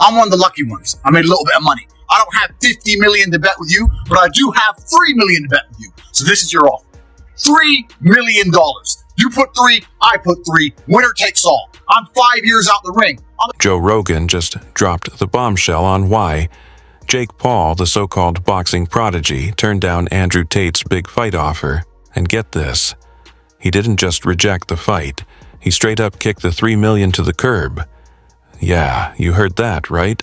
I'm one of the lucky ones. I made a little bit of money. I don't have 50 million to bet with you, but I do have 3 million to bet with you. So this is your offer. $3 million. You put 3, I put 3. Winner takes all. I'm 5 years out the ring. Joe Rogan just dropped the bombshell on why Jake Paul, the so-called boxing prodigy, turned down Andrew Tate's big fight offer. And get this, he didn't just reject the fight. He straight up kicked the $3 million to the curb. Yeah, you heard that, right?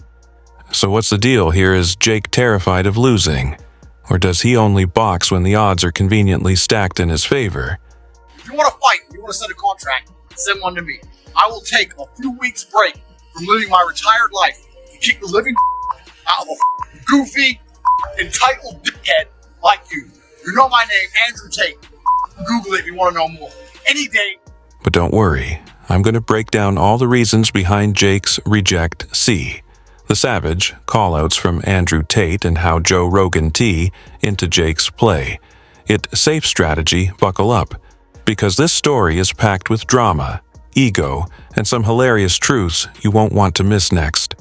So what's the deal here? Is Jake terrified of losing? Or does he only box when the odds are conveniently stacked in his favor? If you want to fight, you want to send a contract, send one to me. I will take a few weeks break from living my retired life to kick the living out of a goofy, entitled dickhead like you. You know my name, Andrew Tate. Google it if you want to know more. Any day. But don't worry, I'm going to break down all the reasons behind Jake's reject C. The savage callouts from Andrew Tate and how Joe Rogan T into Jake's play. It's safe strategy, buckle up, because this story is packed with drama, ego, and some hilarious truths you won't want to miss next.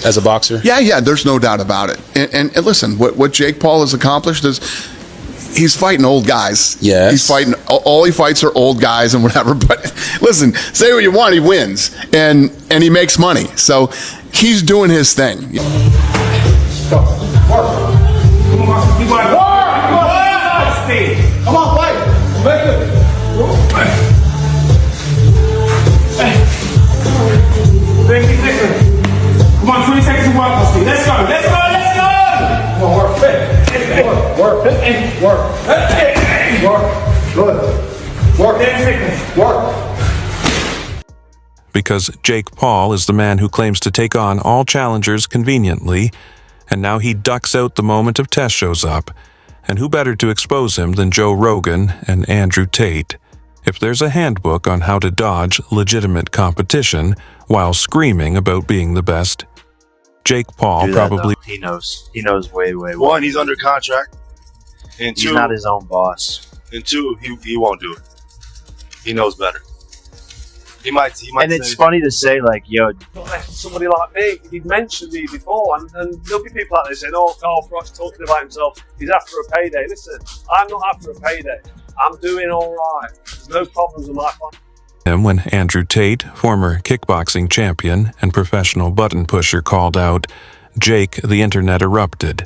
As a boxer? Yeah, there's no doubt about it. And listen, what Jake Paul has accomplished is he's fighting old guys. Yes. He's fighting, all he fights are old guys and whatever. But listen, say what you want, he wins. And he makes money. So he's doing his thing. Go. Work. Come on, keep on. Come on, fight. Make it. 50 seconds. Come on, 20 seconds to work, Steve. Let's go. Come on, work. Work. 10 seconds. Work. Because Jake Paul is the man who claims to take on all challengers conveniently, and now he ducks out the moment of test shows up. And who better to expose him than Joe Rogan and Andrew Tate? If there's a handbook on how to dodge legitimate competition while screaming about being the best, Jake Paul probably... He knows. He knows way. One, he's under contract. And two, he's not his own boss. And two, he won't do it. He knows better. He might. And it's funny to say, like, yo, somebody like me, he'd mentioned me before, and there'll be people out there saying, oh, Carl Frost's talking about himself, he's after a payday. Listen, I'm not after a payday. I'm doing all right. There's no problems with my him when Andrew Tate, former kickboxing champion and professional button pusher, called out, Jake, the internet erupted.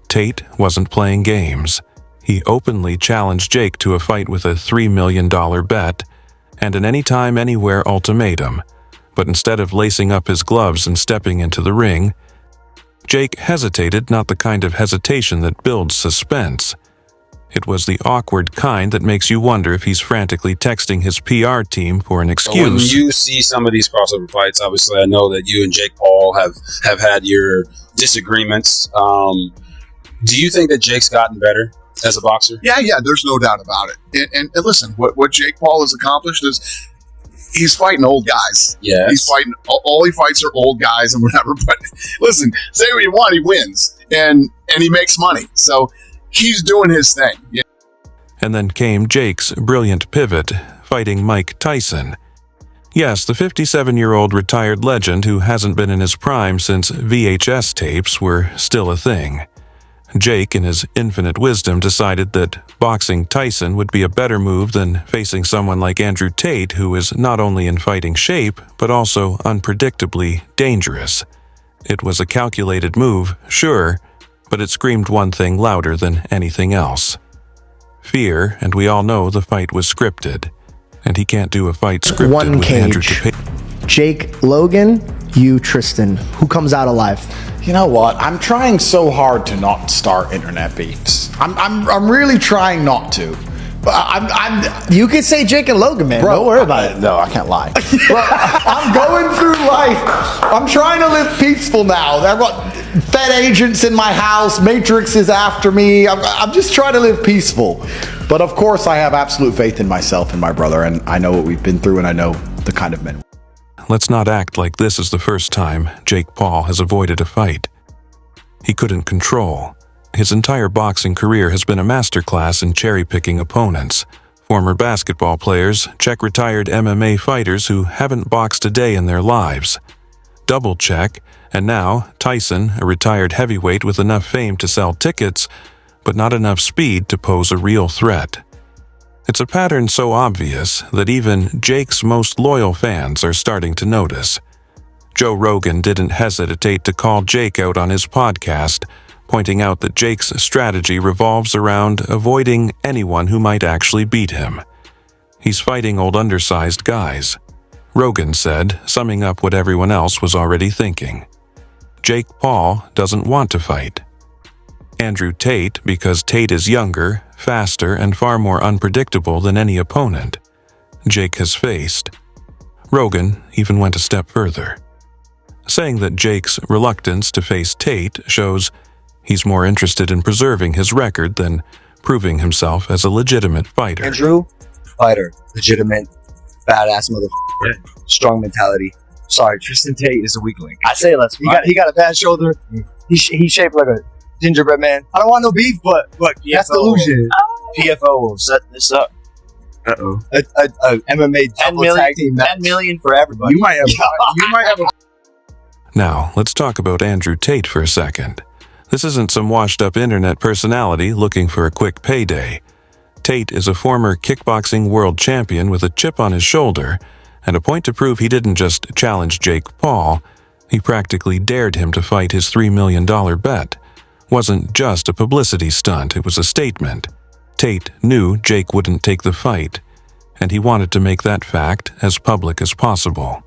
Tate wasn't playing games. He openly challenged Jake to a fight with a $3 million bet and an anytime, anywhere ultimatum. But instead of lacing up his gloves and stepping into the ring, Jake hesitated, not the kind of hesitation that builds suspense. It was the awkward kind that makes you wonder if he's frantically texting his PR team for an excuse. When you see some of these crossover fights, obviously I know that you and Jake Paul have had your disagreements. Do you think that Jake's gotten better as a boxer? Yeah, there's no doubt about it. And listen, what Jake Paul has accomplished is he's fighting old guys. Yes. He's fighting, all he fights are old guys and whatever. But listen, say what you want, he wins. And he makes money. So he's doing his thing. Yeah. And then came Jake's brilliant pivot, fighting Mike Tyson. Yes, the 57-year-old retired legend who hasn't been in his prime since VHS tapes were still a thing. Jake, in his infinite wisdom, decided that boxing Tyson would be a better move than facing someone like Andrew Tate, who is not only in fighting shape, but also unpredictably dangerous. It was a calculated move, sure, but it screamed one thing louder than anything else. Fear, and we all know the fight was scripted. And he can't do a fight scripted one with cage. Andrew Tate. Jake Logan, you Tristan. Who comes out alive? You know what? I'm trying so hard to not start internet beefs. I'm really trying not to. But You could say Jake and Logan, man. Bro, don't worry about it. No, I can't lie. Bro, I'm going through life. I'm trying to live peaceful now. I've got Fed agents in my house. Matrix is after me. I'm just trying to live peaceful. But of course, I have absolute faith in myself and my brother, and I know what we've been through, and I know the kind of men. Let's not act like this is the first time Jake Paul has avoided a fight. He couldn't control. His entire boxing career has been a masterclass in cherry-picking opponents. Former basketball players, Czech retired MMA fighters who haven't boxed a day in their lives. Double check, And now, Tyson, a retired heavyweight with enough fame to sell tickets, but not enough speed to pose a real threat. It's a pattern so obvious that even Jake's most loyal fans are starting to notice. Joe Rogan didn't hesitate to call Jake out on his podcast, pointing out that Jake's strategy revolves around avoiding anyone who might actually beat him. He's fighting old undersized guys. Rogan said, summing up what everyone else was already thinking. Jake Paul doesn't want to fight. Andrew Tate because Tate is younger, faster, and far more unpredictable than any opponent Jake has faced. Rogan even went a step further, saying that Jake's reluctance to face Tate shows he's more interested in preserving his record than proving himself as a legitimate fighter. Andrew, fighter, legitimate, badass motherfucker, strong mentality. Sorry, Tristan Tate is a weakling. I say let's fight. He got a bad shoulder. He's shaped like a gingerbread man. I don't want no beef, but that's delusion. PFO will set this up. Uh-oh. A MMA double tag team match. 10 million for everybody. You might have a Now, let's talk about Andrew Tate for a second. This isn't some washed-up internet personality looking for a quick payday. Tate is a former kickboxing world champion with a chip on his shoulder, and a point to prove he didn't just challenge Jake Paul, he practically dared him to fight his $3 million bet. Wasn't just a publicity stunt, it was a statement. Tate knew Jake wouldn't take the fight, and he wanted to make that fact as public as possible.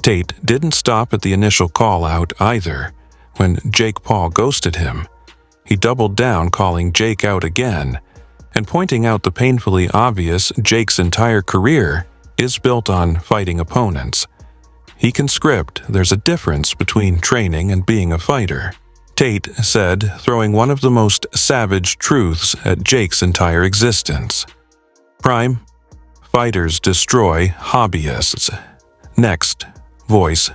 Tate didn't stop at the initial call-out either. When Jake Paul ghosted him, he doubled down, calling Jake out again, and pointing out the painfully obvious Jake's entire career is built on fighting opponents. He can script, there's a difference between training and being a fighter. Tate said, throwing one of the most savage truths at Jake's entire existence. Prime, fighters destroy hobbyists. Next voice.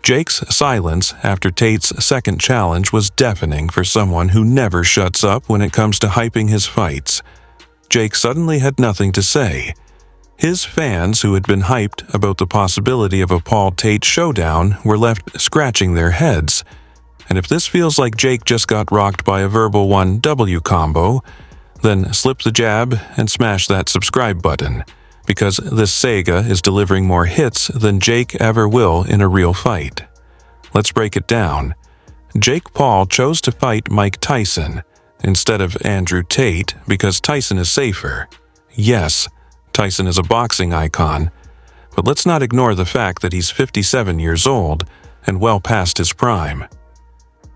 Jake's silence after Tate's second challenge was deafening for someone who never shuts up when it comes to hyping his fights. Jake suddenly had nothing to say. His fans, who had been hyped about the possibility of a Paul-Tate showdown, were left scratching their heads. And if this feels like Jake just got rocked by a verbal 1W combo, then slip the jab and smash that subscribe button, because this saga is delivering more hits than Jake ever will in a real fight. Let's break it down. Jake Paul chose to fight Mike Tyson instead of Andrew Tate because Tyson is safer. Yes, Tyson is a boxing icon, but let's not ignore the fact that he's 57 years old and well past his prime.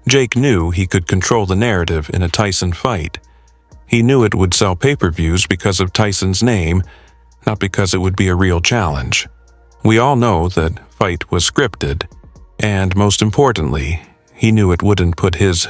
Jake knew he could control the narrative in a Tyson fight. He knew it would sell pay-per-views because of Tyson's name, not because it would be a real challenge. We all know that fight was scripted, and most importantly, he knew it wouldn't put his